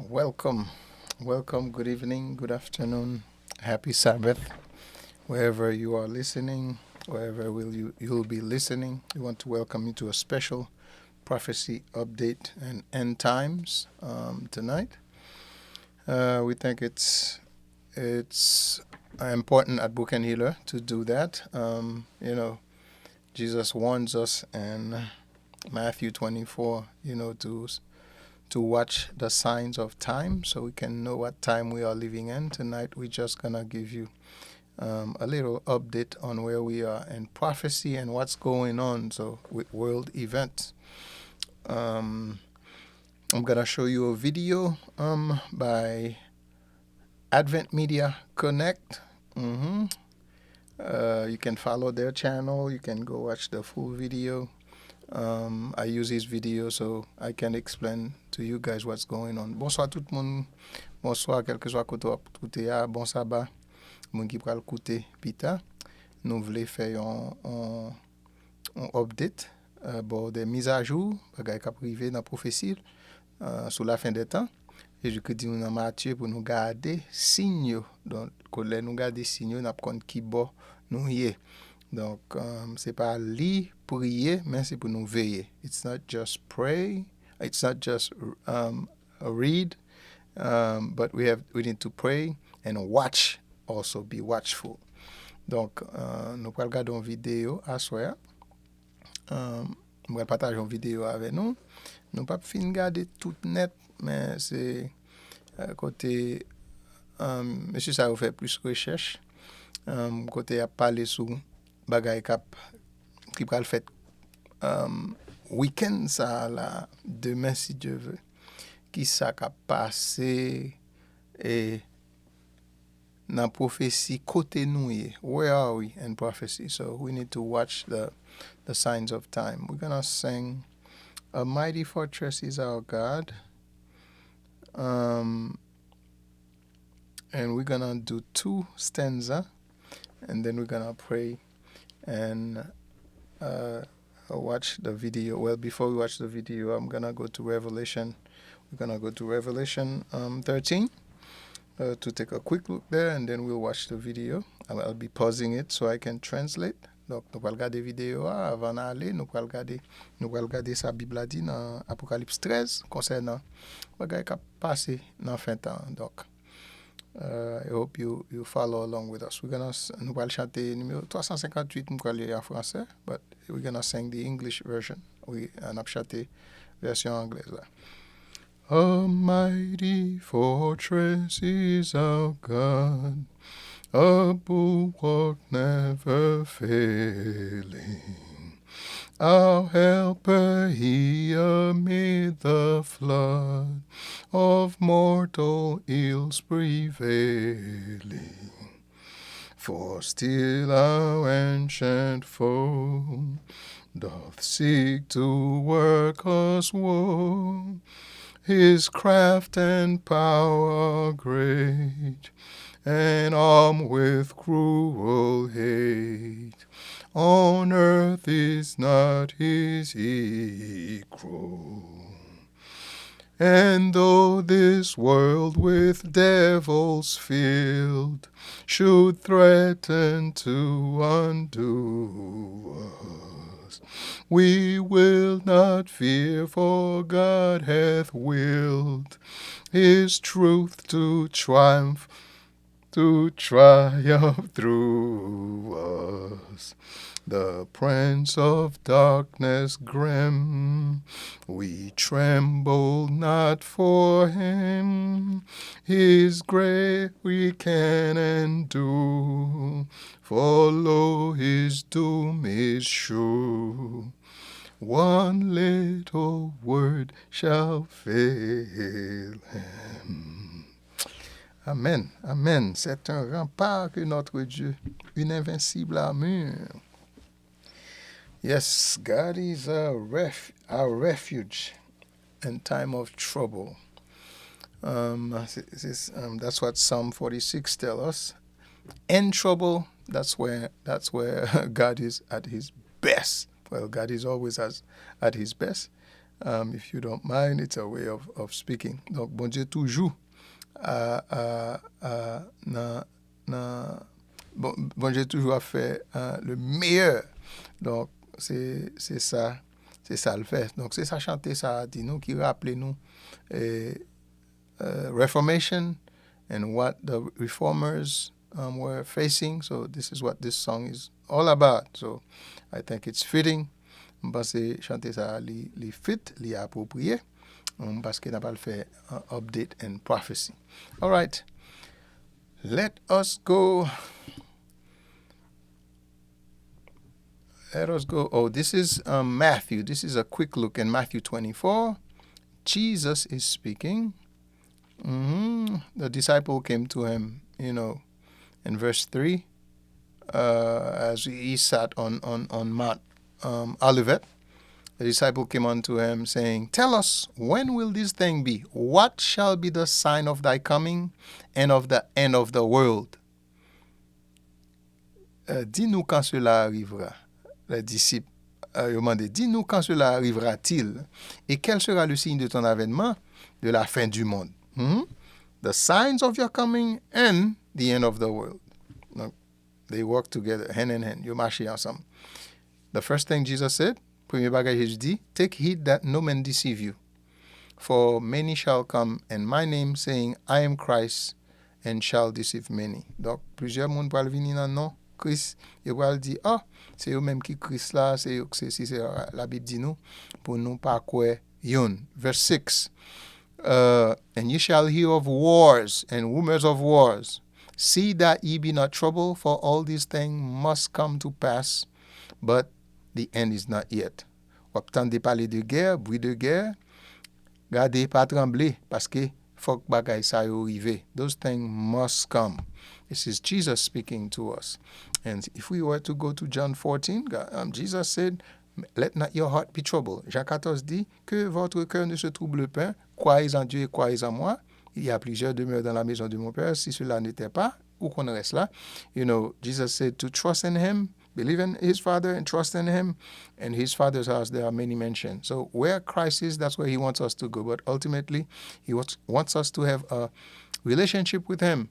Welcome, welcome, good evening, good afternoon, happy Sabbath, wherever you are listening, wherever you'll be listening. We want to welcome you to a special prophecy update and end times tonight. We think it's important at Book and Healer to do that. Jesus warns us in Matthew 24, to watch the signs of time so we can know what time we are living in. Tonight, we're just going to give you a little update on where we are in prophecy and what's going on with world events. I'm going to show you a video by Advent Media Connect. You can follow their channel. You can go watch the full video. I use his video so I can explain to you guys what's going on. Bonsoir tout le monde. Bonsoir, quel que soit côté koute a. Bon sabbat. Moun ki pral koute pita. Nous voulons faire un update bon des mises à jour bagay ka privé dans prophétie sous la fin des temps. Et je dis nous dans Matthieu pour nous garder signaux. Donc quand nous garder signaux, n'a pas qui bon nous y est. Donc, c'est pas li prier, mais c'est pour nous veiller. It's not just pray, it's not just read, but we need to pray and watch, also be watchful. Donc, nous allons regarder une vidéo à soir. Nous allons partager une vidéo avec nous. Nous ne pouvons pas regarder tout net, mais c'est côté, monsieur ça va faire plus recherche. Côté à parler sur bagay qui pral fait week-end ça là demain si Dieu veut qui ça qu'a passé et dans prophétie côté nous where are we in prophecy, so we need to watch the signs of time. We're gonna sing A Mighty Fortress is Our God, and we're gonna do 2 stanza and then we're gonna pray and watch the video. Well, before we watch the video, I'm gonna go to Revelation. We're gonna go to Revelation 13 to take a quick look there, and then we'll watch the video. I'll be pausing it so I can translate. Donc, nous allons regarder la vidéo avant d'aller. Nous allons regarder sa Bible a dit dans Apocalypse 13 concernant ce qui a passé dans la fin de temps. Donc, I hope you follow along with us. Nous allons chanter numéro 358, nous allons lire en français, but we're going to sing the English version. On a chanté version anglaise là. A mighty fortress is our God, a bulwark never failing. Our helper he amid the flood of mortal ills prevailing. For still our ancient foe doth seek to work us woe. His craft and power great, and armed with cruel hate. On earth is not his equal. And though this world with devils filled should threaten to undo us, we will not fear, for God hath willed his truth to triumph through us. The prince of darkness grim, we tremble not for him. His grave we can endure, for lo, his doom is sure. One little word shall fail him. Amen, amen. C'est un rempart que notre Dieu, une invincible armure. Yes, God is our refuge in time of trouble. That's what Psalm 46 tells us. In trouble, that's where God is at his best. Well, God is always at his best. If you don't mind, it's a way of speaking. Donc, bon Dieu toujours bon Dieu toujours a fait le meilleur. Donc, c'est ça le fait. Donc, c'est ça chanter ça, dit nous, qui rappelle nous Reformation and what the reformers were facing. So this is what this song is all about. So I think it's fitting. Parce que chanter ça, li fit, li approprié. Parce que n'a pas le fait update and prophecy. All right. Let us go. Oh, this is Matthew. This is a quick look in Matthew 24. Jesus is speaking. The disciple came to him, in verse 3, as he sat on Mount Olivet. The disciple came unto him, saying, Tell us, when will this thing be? What shall be the sign of thy coming and of the end of the world? Dis-nous quand cela arrivera. Les disciples demandé, dis-nous quand cela arrivera-t-il et quel sera le signe de ton avènement de la fin du monde. The signs of your coming and the end of the world. Donc, they work together, hand in hand. Ils marchent ensemble. The first thing Jesus said, premier bagage Jésus dit, take heed that no man deceive you. For many shall come in my name, saying, I am Christ, and shall deceive many. Donc, plusieurs monde pour venir dans nom Christ, et pour dire, c'est eux même qui Christ là, c'est la Bible dit nous, pour nous pas quoi yon. Verse 6. And ye shall hear of wars and rumors of wars. See that ye be not troubled, for all these things must come to pass, but the end is not yet. Ou attendez parler de guerre, bruit de guerre, gardez pas trembler, parce que faut que bagay sa yo rive. Those things must come. This is Jesus speaking to us. And if we were to go to John 14, Jesus said, let not your heart be troubled. Jean 14 dit que votre cœur ne se trouble pas. Croyez en Dieu et croyez en moi. Il y a plusieurs demeures dans la maison de mon Père. Si cela n'était pas, où qu'on reste là? Jesus said to trust in him, believe in his Father and trust in him. And his Father's house, there are many mansions. So where Christ is, that's where he wants us to go. But ultimately, he wants us to have a relationship with him.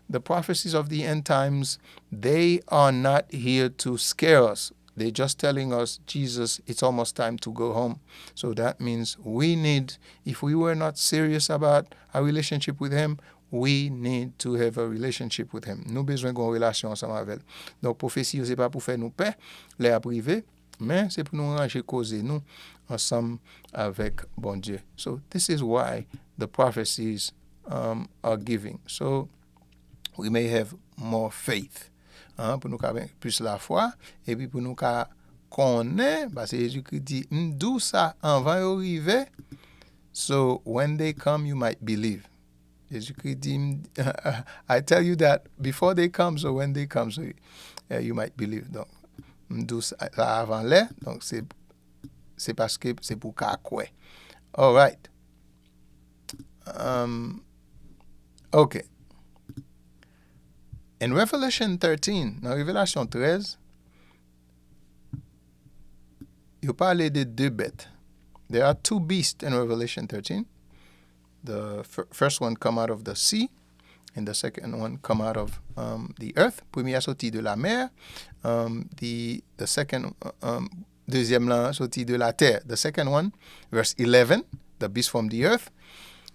The prophecies of the end times, they are not here to scare us. They're just telling us, Jesus, it's almost time to go home. So that means we need, if we were not serious about our relationship with him, we need to have a relationship with him. Nous besoin d'une relation ensemble avec. Donc, prophétie, c'est pas pour faire nous paix, l'air privé, mais c'est pour nous ranger causer nous ensemble avec bon Dieu. So this is why the prophecies are giving. So we may have more faith. Pour nous avoir plus la foi, et puis pour nous connaître, parce que Jésus-Christ dit, d'où ça avant d'arriver, so when they come, you might believe. Jésus-Christ dit, I tell you that before they come, so when they come, so you might believe. Donc, d'où ça avant là, donc c'est parce que c'est pour qu'à quoi. All right. Okay. In Revelation 13, dans Révélation 13, il parle de deux bêtes. There are two beasts in Revelation 13. The first one come out of the sea, and the second one come out of the earth. Premier sorti de la mer. The second, deuxième là sorti de la terre. The second one, verse 11, the beast from the earth,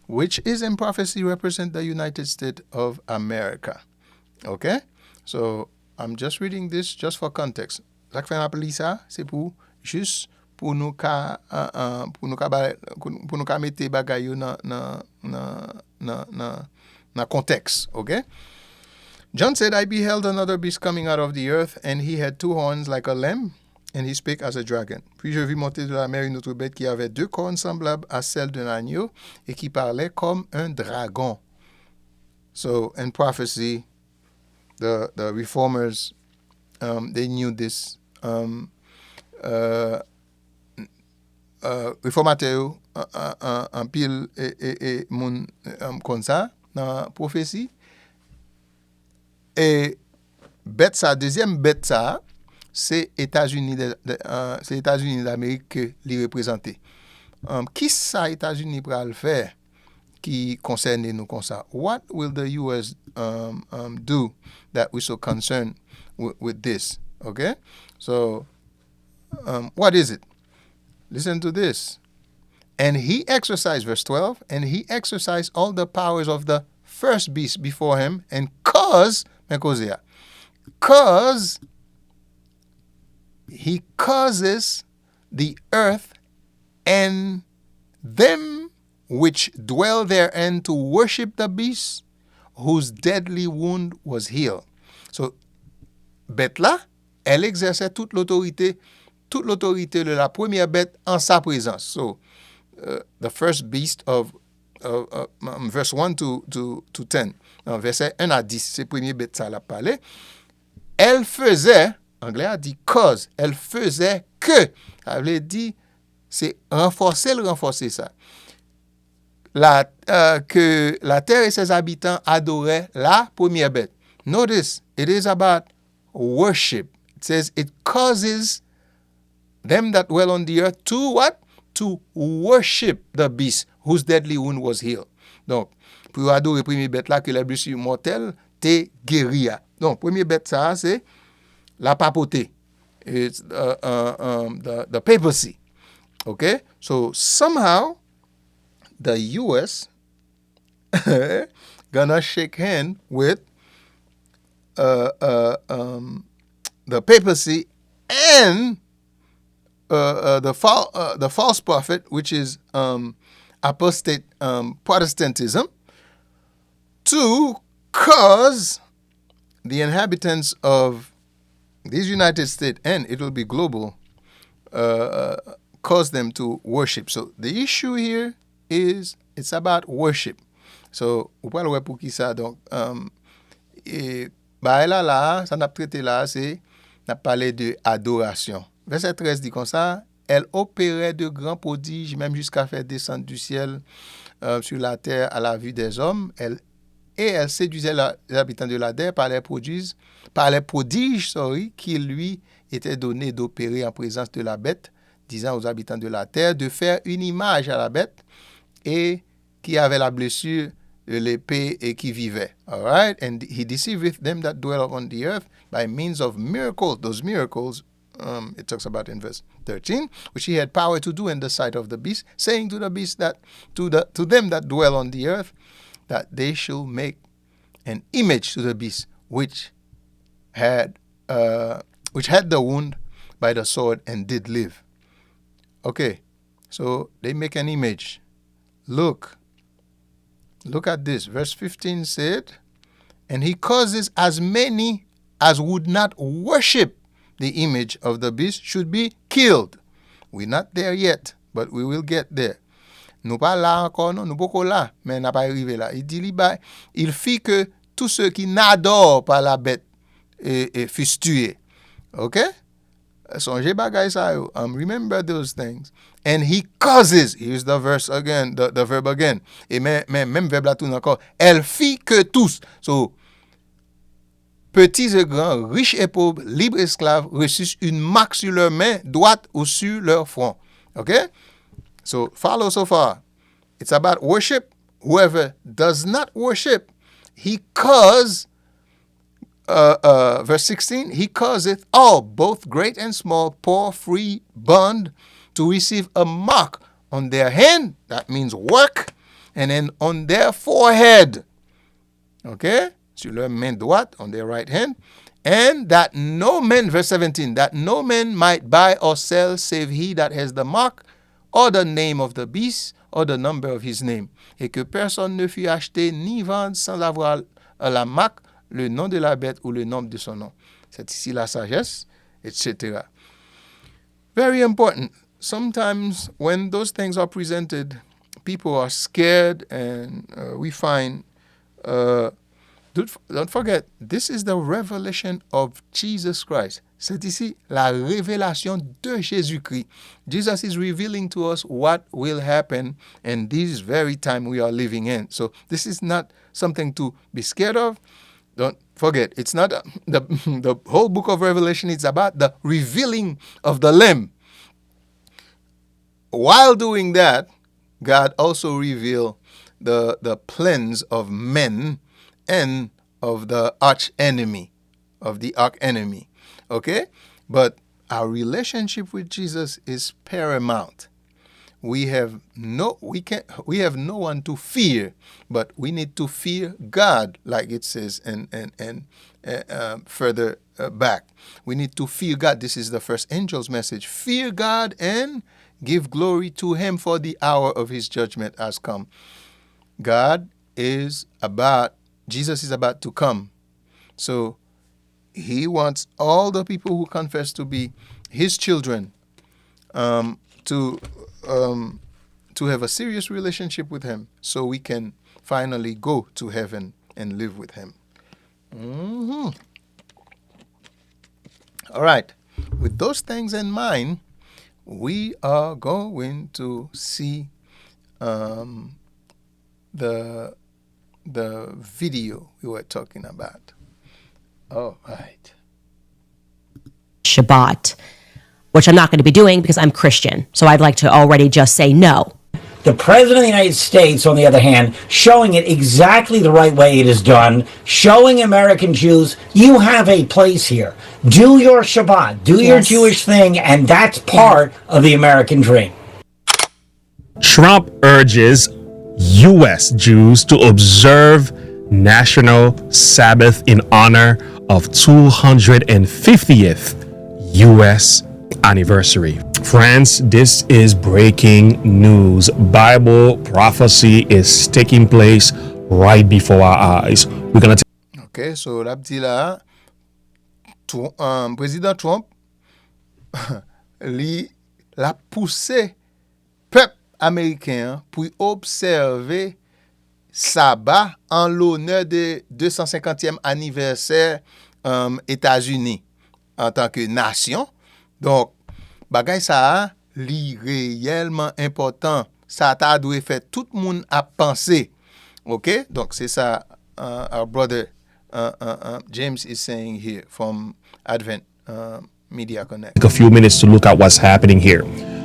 which is in prophecy represent the United States of America. Okay? So, I'm just reading this just for context. Ça fait rappeler ça, c'est pour juste pour nous mettre bagay yo dans contexte, okay? John said, I beheld another beast coming out of the earth, and he had two horns like a lamb, and he spake as a dragon. Puis je vis monter de la mer une autre bête qui avait deux cornes semblables à celles d'un agneau, et qui parlait comme un dragon. So, in prophecy, the reformers, they knew this. Réformateur en pile et moun comme ça dans prophétie. Et bête ça, deuxième bête ça, c'est États-Unis d'Amérique que les représenter. qui ça États-Unis pral faire qui concerne nous comme ça? What will the US do that we're so concerned with this? Okay? So, what is it? Listen to this. And he exercised, verse 12, and he exercised all the powers of the first beast before him, and cause he causes the earth and them which dwell therein to worship the beast, whose deadly wound was healed. So, bête là, elle exerçait toute l'autorité de la première bête en sa présence. So, the first beast of verse 1 to 10. Verset 1 à 10, c'est premier bête ça l'a parlé. Elle faisait, anglais a dit cause, elle faisait que, ça veut dire, c'est renforcer ça. Que la terre et ses habitants adoraient la première bête. Notice, it is about worship. It says it causes them that dwell on the earth to what? To worship the beast whose deadly wound was healed. Donc, pour adorer première bête là que la blessure mortelle t'est guérie. Donc, première bête ça, c'est la papauté. It's the papacy. Okay? So, somehow, the U.S. gonna shake hand with the papacy and the false prophet, which is apostate Protestantism, to cause the inhabitants of these United States, and it will be global, cause them to worship. So the issue here is it's about worship. So, ou pral wè pou ki sa, donc, là, ça n'a traité là, c'est, n'a parlé de adoration. Verset 13 dit comme ça, elle opérait de grands prodiges, même jusqu'à faire descendre du ciel sur la terre à la vue des hommes. Elle séduisait les habitants de la terre par les prodiges, qui lui étaient donnés d'opérer en présence de la bête, disant aux habitants de la terre de faire une image à la bête et qui avait la blessure de l'épée et qui vivait. All right? And he deceiveth them that dwell upon the earth by means of miracles. Those miracles, it talks about in verse 13, which he had power to do in the sight of the beast, saying to the beast that to them that dwell on the earth, that they should make an image to the beast which had the wound by the sword and did live. Okay, so they make an image. Look at this. Verse 15 said, and he causes as many as would not worship the image of the beast should be killed. We're not there yet, but we will get there. Nous pas là encore, non, nous pas là, mais n'a pas arrivé là. Il dit, il fit que tous ceux qui n'adorent pas la bête fussent tués. Okay? Songez bagay sa yo. Remember those things. And he causes, here's the verse again, the verb again. Et même verbe là tout encore. Elle fit que tous. So, petits et grands, riches et pauvres, libres et esclaves, reçussent une marque sur leur main droite ou sur leur front. Okay? So, follow so far. It's about worship. Whoever does not worship, he cause, verse 16, he causeth all, both great and small, poor, free, bond, to receive a mark on their hand, that means work, and then on their forehead. Okay? Sur leur main droite, on their right hand. And that no man, verse 17, that no man might buy or sell save he that has the mark, or the name of the beast, or the number of his name. Et que personne ne fût acheté ni vendre sans avoir la marque, le nom de la bête ou le nombre de son nom. C'est ici la sagesse, etc. Very important. Sometimes when those things are presented, people are scared, and we find, don't forget, this is the revelation of Jesus Christ. C'est ici la révélation de Jésus-Christ. Jesus is revealing to us what will happen in this very time we are living in. So this is not something to be scared of. Don't forget, it's not the whole book of Revelation. It's about the revealing of the Lamb. while doing that, God also revealed the plans of men and of the arch enemy, Okay? But our relationship with Jesus is paramount. We have no one to fear, but we need to fear God, like it says and further back. We need to fear God. This is the first angel's message. Fear God and give glory to him, for the hour of his judgment has come. Jesus is about to come. So he wants all the people who confess to be his children to have a serious relationship with him, so we can finally go to heaven and live with him. All right. With those things in mind, we are going to see the video we were talking about. All right. Shabbat, which I'm not going to be doing because I'm Christian. So I'd like to already just say no. The President of the United States, on the other hand, showing it exactly the right way it is done, showing American Jews, you have a place here. Do your Shabbat, do your Jewish thing, and that's part of the American dream. Trump urges U.S. Jews to observe National Sabbath in honor of 250th U.S. anniversary. Friends, this is breaking news. Bible prophecy is taking place right before our eyes. We're gonna Okay, so la dit là, Président Trump l'a poussé peuple américain pour observer sabbat en l'honneur de 250e anniversaire États-Unis en tant que nation. Donc, bagay ça li réellement important. Ça t'a dû faire tout le monde à penser. OK? Donc, c'est ça our brother James is saying here from Advent Media Connect. take a few minutes to look at what's happening here.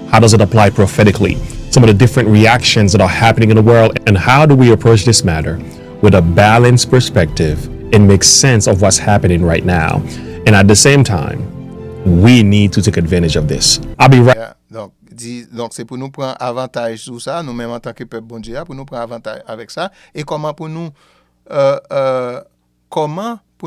How does it apply prophetically? Some of the different reactions that are happening in the world, and how do we approach this matter with a balanced perspective and make sense of what's happening right now? And at the same time, we need to take advantage of this. I'll be right. Yeah. Donc c'est pour nous prendre avantage sur ça, nous-mêmes en tant que peuple bon Dieu, pour nous prendre avantage avec ça, et comment pour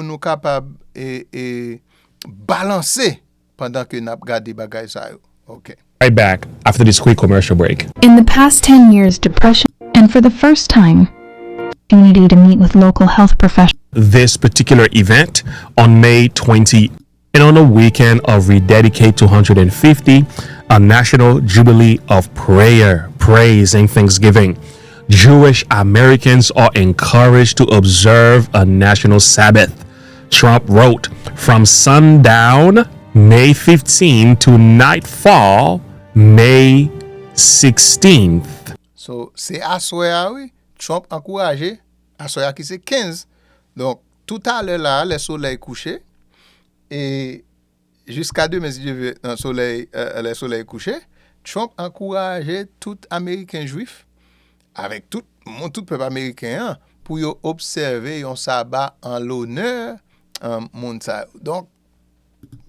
nous capables et balancer pendant que nous regardons bagay ça. OK. Right back after this quick commercial break. In the past 10 years, depression, and for the first time, opportunity to meet with local health professionals. This particular event on May 20, and on a weekend of Rededicate 250, a national jubilee of prayer, praise, and thanksgiving. Jewish Americans are encouraged to observe a national Sabbath. Trump wrote, from sundown May 15 to nightfall May 16th. So, c'est à soir, oui. Trump encouragé, à soir qui c'est 15. Donc, tout à l'heure là, le soleil couché, et jusqu'à demain, si Dieu veut, le soleil couché, Trump encourageait tout Américain juif, avec tout peuple américain, pour observer un sabbat en l'honneur monde ça. Donc,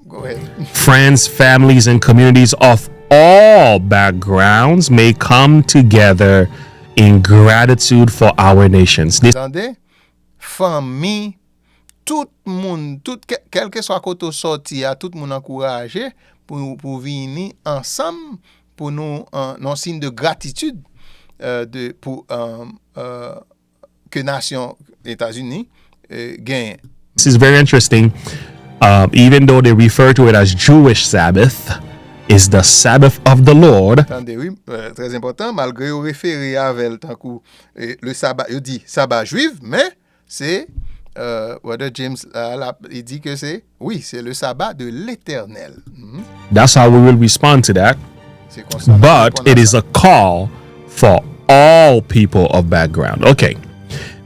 go ahead. Friends, families, and communities of all backgrounds may come together in gratitude for our nations. This Attendez, famille, tout le monde, quel que soit côté sorti, tout le monde encouragé pour venir ensemble pour nous un signe de gratitude pour que nation États-Unis gagne. This is very interesting. Even though they refer to it as Jewish Sabbath, is the Sabbath of the Lord. Attendez, oui, très important, malgré au référé avec le sabbat, il dit sabbat juif, mais c'est Brother James il dit que c'est le sabbat de l'Éternel. That's how we will respond to that. But it is a call for all people of background. Okay.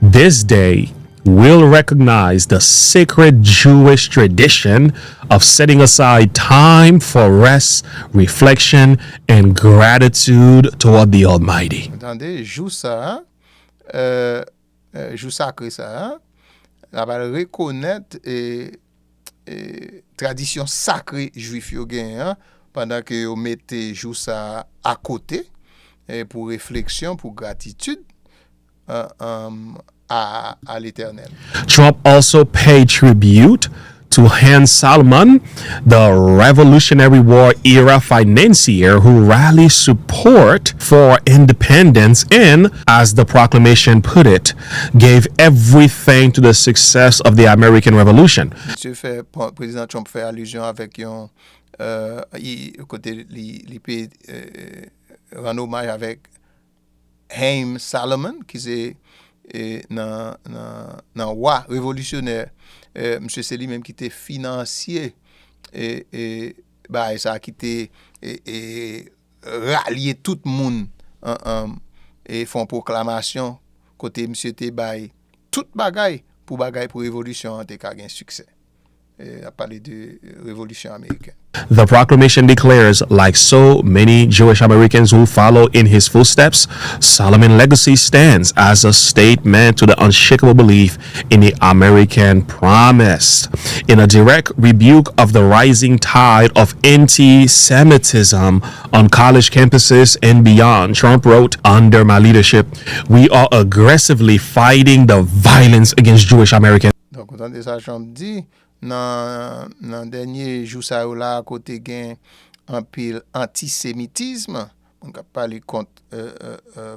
This day will recognize the sacred Jewish tradition of setting aside time for rest, reflection, and gratitude toward the Almighty. Entendez, jou sacré ça, la va reconnaître tradition sacrée juif yo gen, pendant que yo mette jou ça à côté pour réflexion, pour gratitude à l'Éternel. Trump also paid tribute to Hans Salomon, the Revolutionary War era financier who rallied support for independence and, as the proclamation put it, gave everything to the success of the American Revolution. Président Trump fait allusion avec un côté li rend hommage avec Haim Salomon qui c'est dans roi révolutionnaire. Monsieur c'est lui-même qui était financier et bah ça qui était rallier tout le monde et font proclamation côté monsieur te bail tout bagaille pour révolution te ka gen succès. A parlé de révolution américaine. The proclamation declares, like so many Jewish Americans who follow in his footsteps, Solomon's legacy stands as a statement to the unshakable belief in the American promise. In a direct rebuke of the rising tide of anti-Semitism on college campuses and beyond, Trump wrote, "Under my leadership, we are aggressively fighting the violence against Jewish Americans." Donc, autant de ça, Trump dit, dans dernier jour ça là côté gain un pile antisémitisme on a parlé contre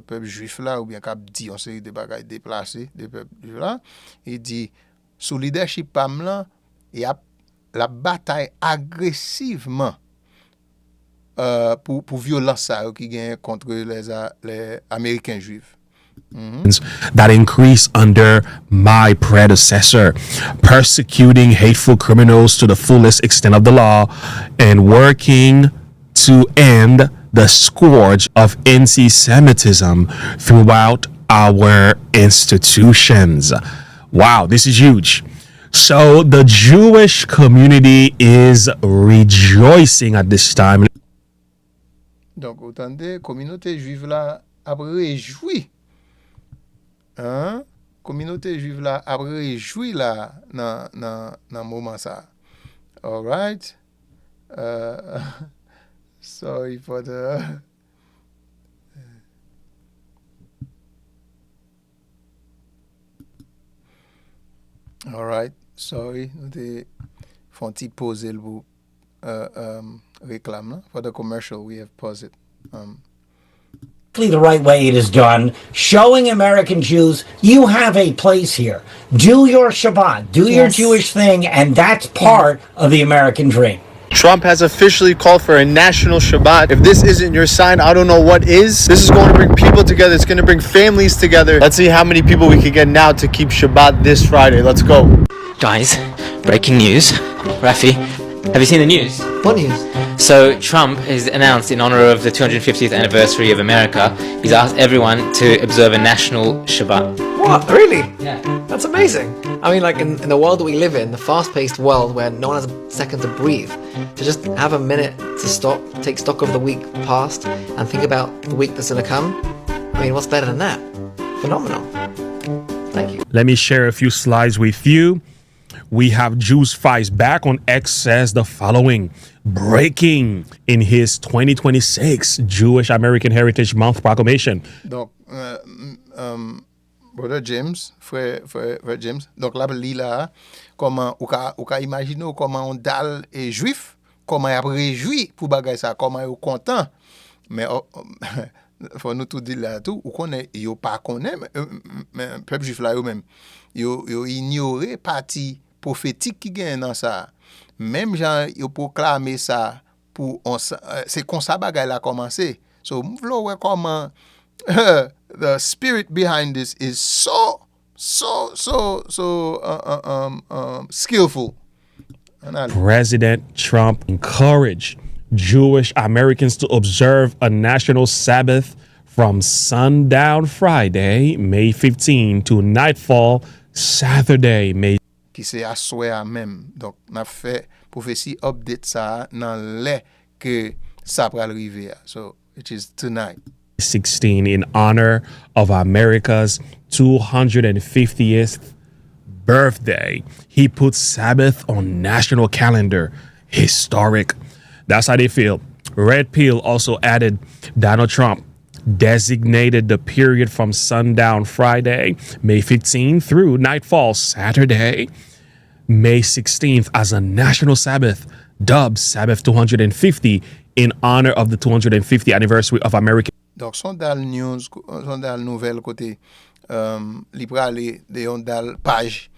peuple juif là ou bien qu'a dit on série de bagages déplacés des peuples juifs là il dit sous leadership pam là il y a la bataille agressivement pour violence ça qui gagne contre les américains juifs. That increased under my predecessor, persecuting hateful criminals to the fullest extent of the law and working to end the scourge of anti-Semitism throughout our institutions. Wow, this is huge. So the Jewish community is rejoicing at this time. Donc, autant de communauté juive là a réjoui. Communauté juive là a réjoui là dans moment ça. All right. Sorry for the all right. Sorry, nous te font petit poser le réclame là. For the commercial we have paused it. The right way it is done, showing American Jews you have a place here. Do your Shabbat, do your Jewish thing, and that's part of the American dream. Trump has officially called for a national Shabbat. If this isn't your sign, I don't know what is. This is going to bring people together. It's going to bring families together. Let's see how many people we can get now to keep Shabbat this Friday. Let's go. Guys, breaking news. Rafi, have you seen the news? What news? So Trump has announced, in honor of the 250th anniversary of America, he's asked everyone to observe a national Shabbat. What? Really? Yeah. That's amazing. I mean, like in the world that we live in, the fast-paced world where no one has a second to breathe, to just have a minute to stop, take stock of the week past, and think about the week that's going to come. I mean, what's better than that? Phenomenal. Thank you. Let me share a few slides with you. We have Jews Fights back on X says the following: breaking in his 2026 Jewish American Heritage Month proclamation. Donc, Brother James, frère James, donc là, li là, comment, ou ka imaginer comment on dal et juif, comment il a réjoui pour bagay ça, comment il est content. Mais, faut nous tout dire là tout, ou connaît, yo pas connaît, mais peuple juif là, yo même, yo ignoré partie prophétique qui gagne dans ça. Même gens, yo proclamer ça, pour, c'est comme ça bagay là commencé. So, m'vlo ouais comment, the spirit behind this is so skillful. President Trump encouraged Jewish Americans to observe a national Sabbath from sundown Friday, May 15, to nightfall Saturday, May qui c'est assoé à même. Donc, n'a fait prophétie update ça dans le que ça va arriver. So, which is tonight. 16 in honor of America's 250th birthday. He put Sabbath on national calendar. Historic. That's how they feel. Red Pill also added Donald Trump designated the period from sundown Friday, May 15th through nightfall Saturday, May 16th as a national Sabbath, dubbed Sabbath 250 in honor of the 250th anniversary of American. Donc, son dal news, son dal nouvelle côté, li prale de yon dal page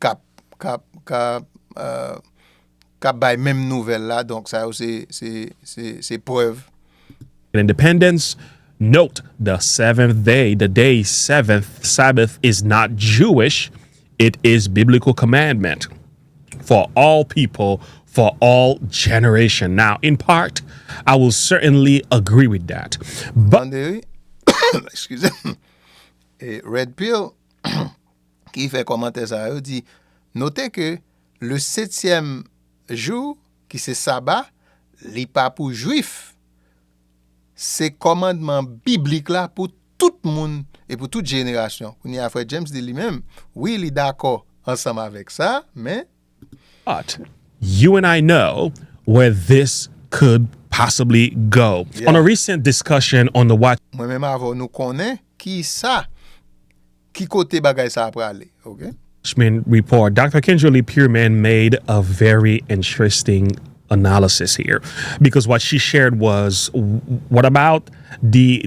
cap bay même nouvelle là. Donc, ça c'est preuve. Independence. Note the seventh day, the day seventh Sabbath is not Jewish. It is biblical commandment for all people, for all generation. Now, in part, I will certainly agree with that. But Excusez. Et Red Pill qui fait commentaire ça, il dit notez que le 7e jour qui c'est sabbat, li pas pour juif. C'est commandement biblique là pour tout le monde et pour toute génération. On y a frère James dit lui-même, oui, il est d'accord ensemble avec ça, mais you and I know where this could possibly go. Yeah. On a recent discussion on the Watch moi-même avant nous connaît qui ça, qui côté bagay ça après aller, OK? Watchmen report, Dr. Kendra Pierman made a very interesting analysis here, because what she shared was, what about the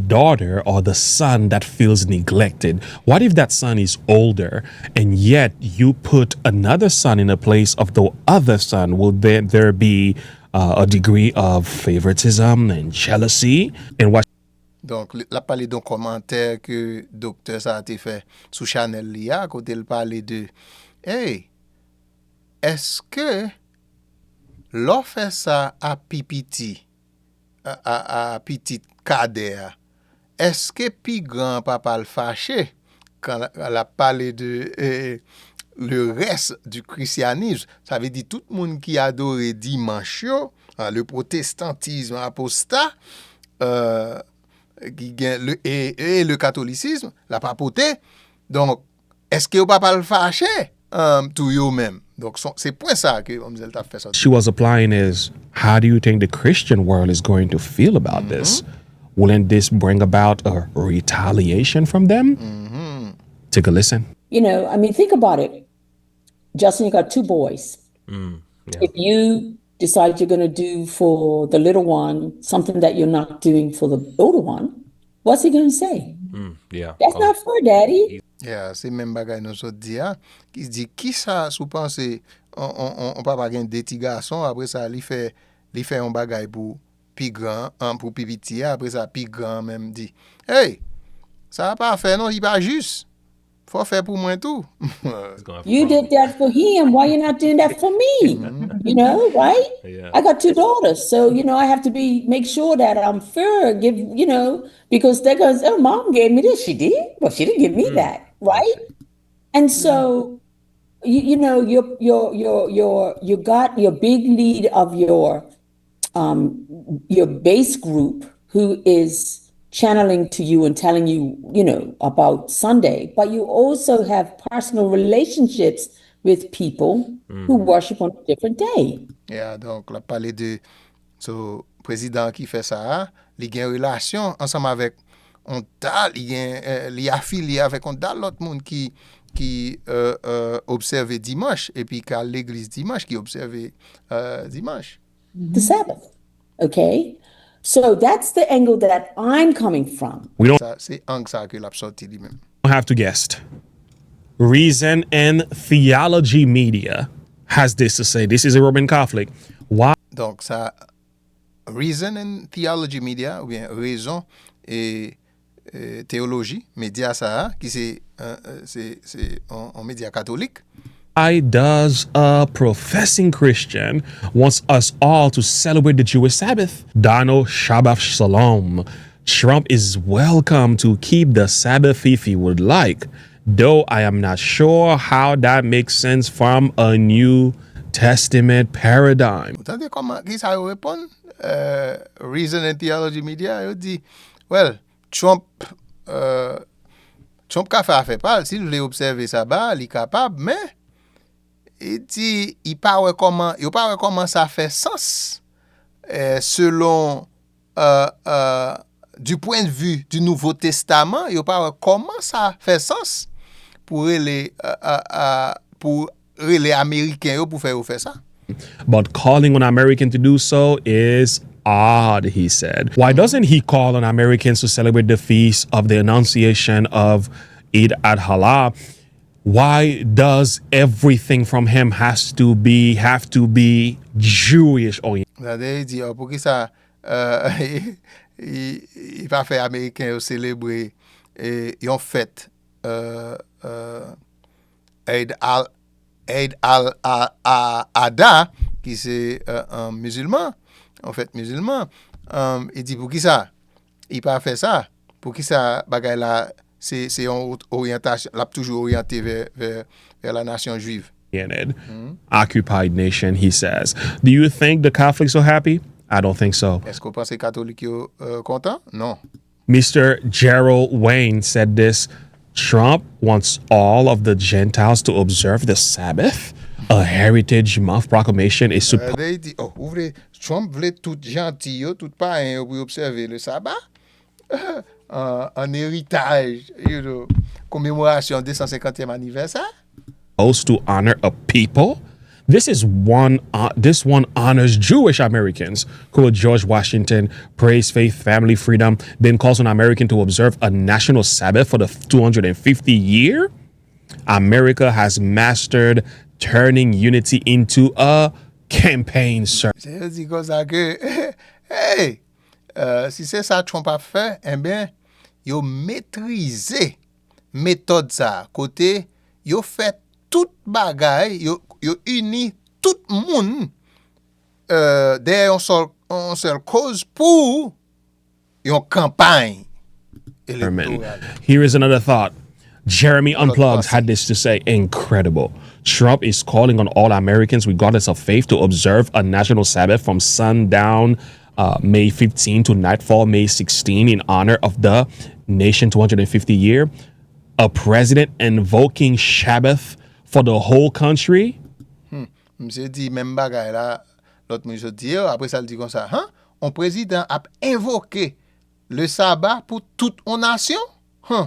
daughter or the son that feels neglected? What if that son is older and yet you put another son in a place of the other son? Will there be a degree of favoritism and jealousy? And what Donc, la parlé d'un commentaire que docteur ça a été fait sous Chanel Lia, quand il parlait de hey, est-ce que l'on fait ça à pipiti, à petit cadet, est-ce que pi grand papa le fâché quand elle a parlé de le reste du christianisme? Ça veut dire tout le monde qui adore dimanche, le protestantisme apostat, et le catholicisme, la papauté. Donc, est-ce que vous pas le fâché tout vous-même? Donc, c'est pour ça que Omzel t'a fait ça. she was applying is, how do you think the Christian world is going to feel about this? Wouldn't this bring about a retaliation from them? Take a listen. You know, I mean, think about it. Justin, you got two boys. If you decide you're going to do for the little one something that you're not doing for the older one, what's he going to say? That's not fair, Daddy. Yeah, c'est même bagay nous autres dit, qui dit qui ça sous penser on pas gen des petits garçons après ça li fait un bagay pour pi grand pour pi petit après ça pi grand même dit hey ça va pas faire non il pas juste faut faire pour moi tout. You did that for him. Why you not doing that for me? You know, right? Yeah. I got two daughters, so you know I have to make sure that I'm fair. Because they're going, oh, mom gave me this. She did, well, she didn't give me that, right? And so, you know, you got your big lead of your base group who is channeling to you and telling you, you know, about Sunday, but you also have personal relationships with people who worship on a different day. Yeah, donc la parler de président qui fait ça, il y a une relation ensemble avec on tal, il affilié avec on tal l'autre monde qui observe dimanche et puis qu'à l'église dimanche qui observe dimanche. The Sabbath. Okay? So that's the angle that I'm coming from. We don't C'est angle ça que l'a sorti lui-même. have to guess. Reason and Theology Media has this to say. This is a Roman Catholic. Why Donc ça Reason and Theology Media ou bien raison et théologie média ça qui c'est un média catholique. does a professing Christian wants us all to celebrate the Jewish Sabbath? Dano Shabbat Shalom. Trump is welcome to keep the Sabbath if he would like, though I am not sure how that makes sense from a New Testament paradigm. Tande comment qui ça répond? Reason and Theology Media, il dit, well, Trump ka fait pas, s'il voulait observer ça bas, il est capable, mais il dit, il pas comment ça fait sens selon du point de vue du Nouveau Testament, il pas comment ça fait sens pour les Américains pour faire ça. But calling on Americans to do so is odd, he said. Why doesn't he call on Americans to celebrate the feast of the Annunciation of Eid al-Hala? Why does everything from him have to be Jewish oriented? Il dit, pour qui ça, il va faire Américain célébrer une fête Eid al-Adha, qui c'est un musulman, en fait musulman. Il dit, pour qui ça, il pas fait ça, pour qui ça, bagay là, c'est une orientation, l'a toujours orienté vers la nation juive. Occupied nation, he says. Do you think the Catholics are happy? I don't think so. Est-ce que vous pensez catholiques sont contents? Non. Mr. Gerald Wayne said this. Trump wants all of the Gentiles to observe the Sabbath. A Heritage Month proclamation is supposed. Il dit, Trump voulait tout gentil, tout païen pour observer le sabbat. Un héritage, commémoration 250e anniversaire. To honor a people. This one honors Jewish Americans. Quote George Washington, praise faith, family, freedom, then calls on Americans to observe a national Sabbath for the 250th year. America has mastered turning unity into a campaign service. C'est dit comme ça que, hey, si c'est ça Trump a fait, eh bien, yo maîtrisé méthode ça, côté, yo fait tout bagay, yo uni tout monde derrière une seule cause pour une campagne électorale. Here is another thought. Jeremy Unplugged had this to say, incredible. Trump is calling on all Americans, regardless of faith, to observe a national Sabbath from sundown May 15 to nightfall May 16 in honor of the nation 250 year. A president invoking Sabbath for the whole country. Monsieur dit même bagay là, l'autre monsieur dit après ça il dit comme ça, hein? Un président a invoqué le sabbat pour toute une nation? Huh?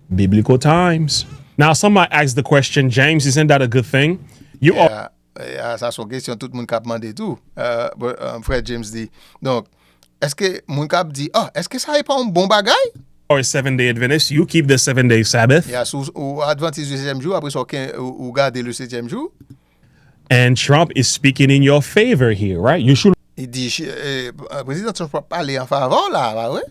Biblical times. Now some might ask the question, James, isn't that a good thing? Ça c'est une question tout le monde a demandé tout. Frère James dit. Donc, est-ce que mon cap dit, est-ce que ça n'est pas un bon bagay? Or a 7-day Adventist, you keep the 7-day Sabbath. Ou Adventiste du 7e jour, après ça, ou garder le 7e jour. And Trump is speaking in your favor here, right? You should. Il dit, président Trump peut parler en faveur là, ouais?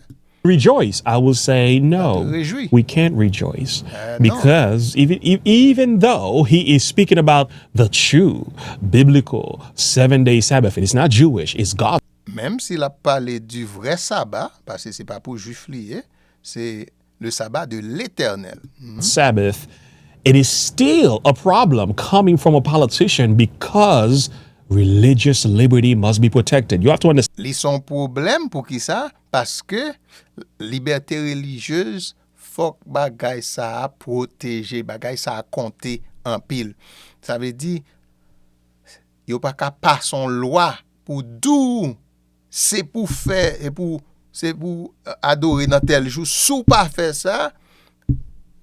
Rejoice. I will say no. We can't rejoice because even though he is speaking about the true biblical 7-day Sabbath, it is not Jewish, it's God. Même s'il a parlé du vrai sabbat, parce que c'est pas pour juifs liés, c'est le sabbat de l'Éternel. Sabbath, it is still a problem coming from a politician because religious liberty must be protected. You have to understand. Ils sont problème pour qui ça? Parce que liberté religieuse, faut que bagay ça a protégé, bagay ça a compté en pile. Ça veut dire, yo pas qu'à passer son loi pour d'où c'est pour faire et c'est pour adorer dans tel jour. Sous pas faire ça,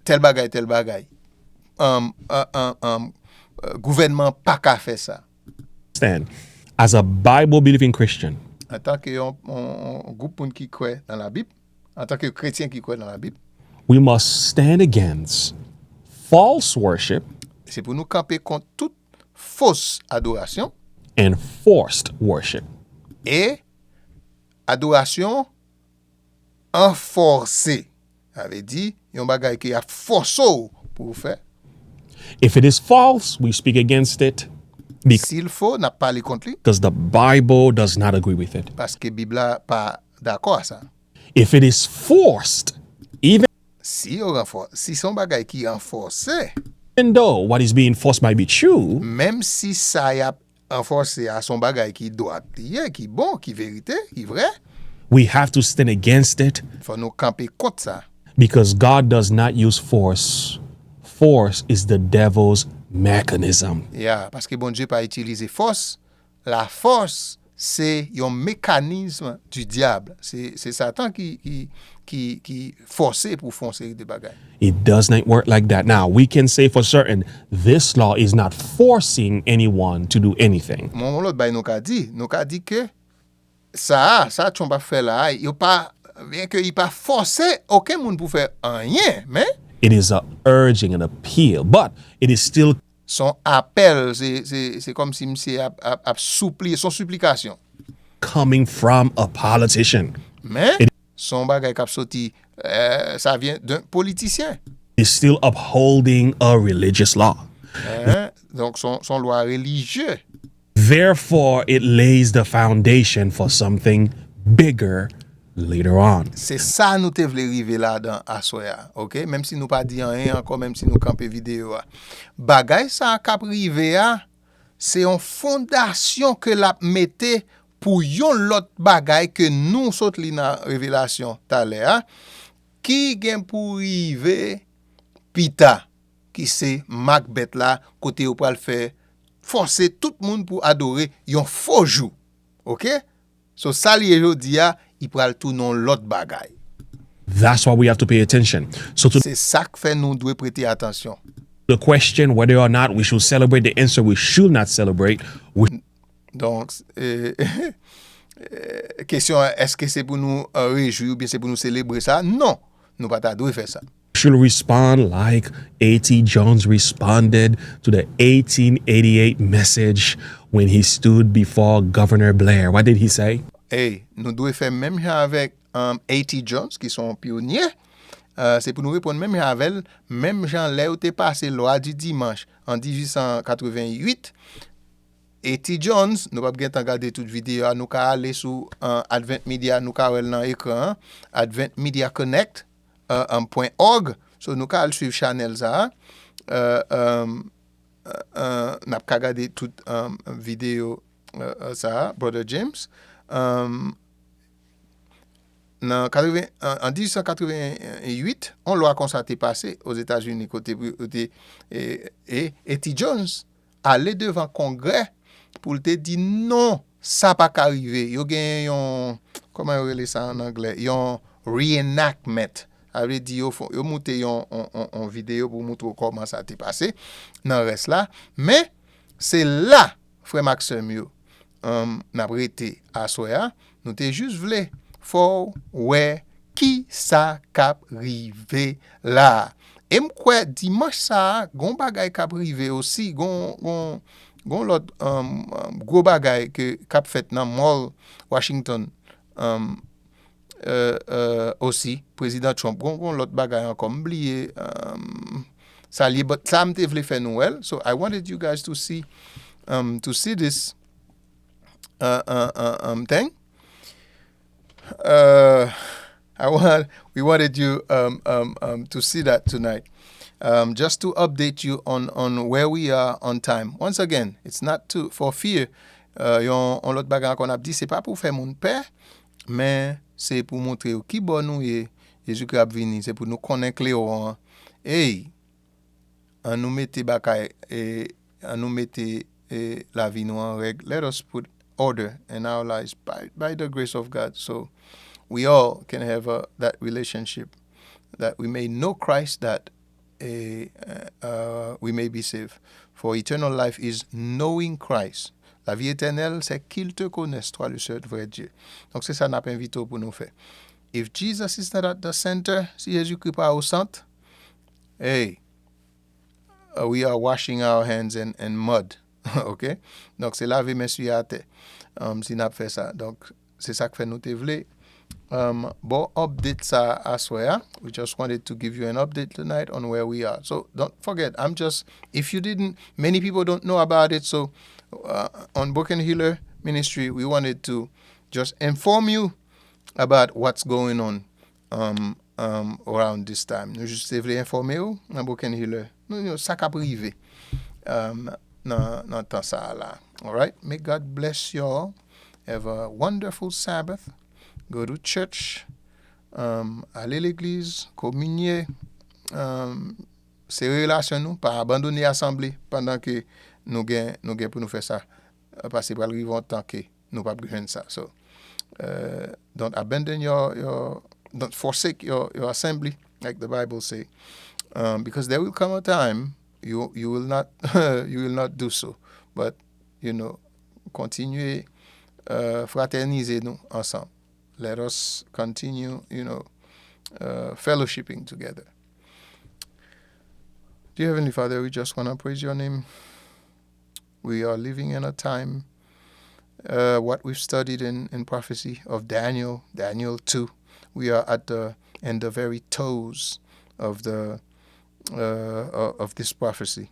tel bagay. Gouvernement pas qu'à faire ça. As a Bible-believing Christian, en tant que un groupe qui croit dans la Bible, en tant que chrétien qui croit dans la Bible, we must stand against false worship. C'est pour nous camper contre toute fausse adoration and forced worship. Et adoration enforcée. Ça veut dire, yon bagay qui a forcé pour faire. If it is false, we speak against it. S'il faut, n'a pas parlé contre lui. Because the Bible does not agree with it. Parce que Bible pas d'accord à ça. If it is forced, even Si son bagay ki renforse, though what is being forced might be true, même si sa y a renforse a son bagay ki doat liye, ki bon, ki verite, ki vre, we have to stand against it fò nou kampe kont sa. because God does not use force. Force is the devil's mechanism. Ya, paske bon Dieu pa itilize force. La force, se yon mécanisme du diable. Se Satan ki force pou fon seri de bagay. It does not work like that. Now, we can say for certain this law is not forcing anyone to do anything. Mon lot bay nou ka di ke sa chon pa fè la, yo pa, bien que y pa force aucun moun pou fè anyen, men It is a urging, an appeal, but it is still son appel, c'est comme si m'se ap soupli, son supplikasyon. coming from a politician. Men, son bagay kap soti, ça vient d'un politicien. It is still upholding a religious law. Donc, son loi religieux. Therefore, it lays the foundation for something bigger later on. C'est ça nous te vle rive la dan asoya, ok? Même si nous pas di rien encore, même si nous campe vidéo a. Bagay sa kap rive a, c'est une fondation que la mette pour yon lot bagay que nous sot li nan révélation talè a, qui gen pour rive pita, qui c'est Macbeth la, côté ou pral faire forcer tout le monde pour adorer yon faux jou. OK? So ça li jodi a, il pral tout non l'autre bagay. That's why we have to pay attention. So to C'est ça que fait nous doit prêter attention. the question whether or not we should celebrate, the answer we should not celebrate. We Donc, question, est-ce que c'est pour nous réjouir ou bien c'est pour nous célébrer ça? Non, nous pas ta doit faire ça. should respond like A.T. Jones responded to the 1888 message when he stood before Governor Blair. What did he say? Hey, nous devons faire même avec A.T. Jones, qui sont pionniers. C'est pour nous répondre même avec même Jean là où t'es passé loi du dimanche en 1888. A.T. Jones, nous pas bien regarder toute vidéo, nous ka aller sur Advent Media, nous ka dans écran, Advent Media Connect .org, so nous ka suivre channel ça. N'a pas regarder toute vidéo ça, Brother James. En 1888, on loi comme ça t'est passé aux États-Unis côté et T. Jones allait devant Congrès pour te dire non, ça pas qu'arriver. Yo gen yon comment on relève ça en anglais, yon reenactment. Avait dit yo monter yon vidéo pour montrer comment ça t'est passé dans reste là, mais c'est là frère Maxime yo n'a prêté à soya, nous te juste vle for where qui ça cap rive là. Et m'kwe dimanche ça gon bagay cap rive aussi gon l'autre gros bagay que cap fait dans mall Washington aussi président Trump gon l'autre bagay encore oublié ça li but ça m'te vle faire Noël, so I wanted you guys to see this thing. We wanted you to see that tonight. Just to update you on where we are on time. Once again, it's not for fear. Yon l'autre bagay qu'on a dit, c'est pas pour faire mon père, mais c'est pour montrer qui bon nous est Jésus-Christ a venu, c'est pour nous connaître Léon. Hey, on nous mette bakay et on nous mette la vie nous en règle. Let us put order in our lives by the grace of God, so we all can have that relationship, that we may know Christ, that we may be saved. For eternal life is knowing Christ. La vie éternelle, c'est qu'il te connaisse, toi le seul vrai Dieu. Donc c'est ça n'a pas invité pour nous faire. If Jesus is not at the center, si Jésus-Christ pas au centre, hey, we are washing our hands in mud. OK? Donc c'est laver mes suies à terre. Si n'a fait ça. Donc c'est ça que fait nous te vle. Bon update ça à soya. We just wanted to give you an update tonight on where we are. So don't forget, if you didn't, many people don't know about it. So on Broken Healer Ministry, we wanted to just inform you about what's going on around this time. Nous juste vle informer ou nan Broken Hill. Nou sa ka prive nan tan sa la. All right? May God bless you all. Have a wonderful Sabbath. Go to church. Aller l'église, communier. Se relasyon nou, pa abandonner assemblée pendant que nous gen pour nous faire ça. Parce que pral rive un temps que nous pas besoin de ça. So, don't abandon don't forsake your assembly, like the Bible say, because there will come a time you will not you will not do so. But continuez fraterniser nous ensemble. Let us continue, fellowshipping together. Dear Heavenly Father, we just want to praise your name. We are living in a time, what we've studied in prophecy of Daniel 2. We are at the very toes of of this prophecy.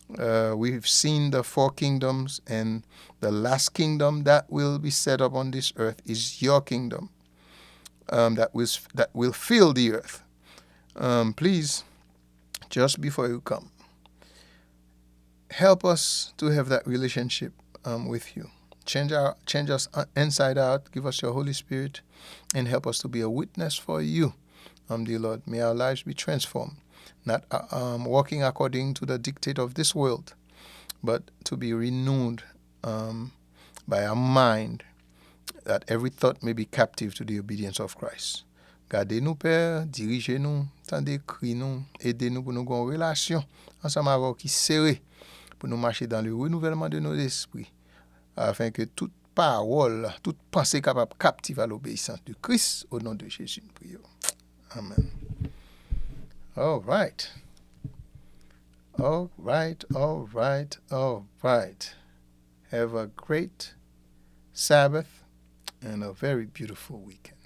We've seen the 4 kingdoms, and the last kingdom that will be set up on this earth is your kingdom, that will fill the earth. Please, just before you come, help us to have that relationship with you. Change us inside out. Give us your Holy Spirit, and help us to be a witness for you, dear Lord. May our lives be transformed, not walking according to the dictate of this world, but to be renewed by our mind, that every thought may be captive to the obedience of Christ. Gardez-nous, Père, dirigez-nous, tendez cri nous, aidez-nous pour nous avoir une relation ensemble avec qui serré, pour nous marcher dans le renouvellement de nos esprits, afin que toute parole, toute pensée capable captive à l'obéissance de Christ, au nom de Jésus, nous prions. Amen. All right. Have a great Sabbath and a very beautiful weekend.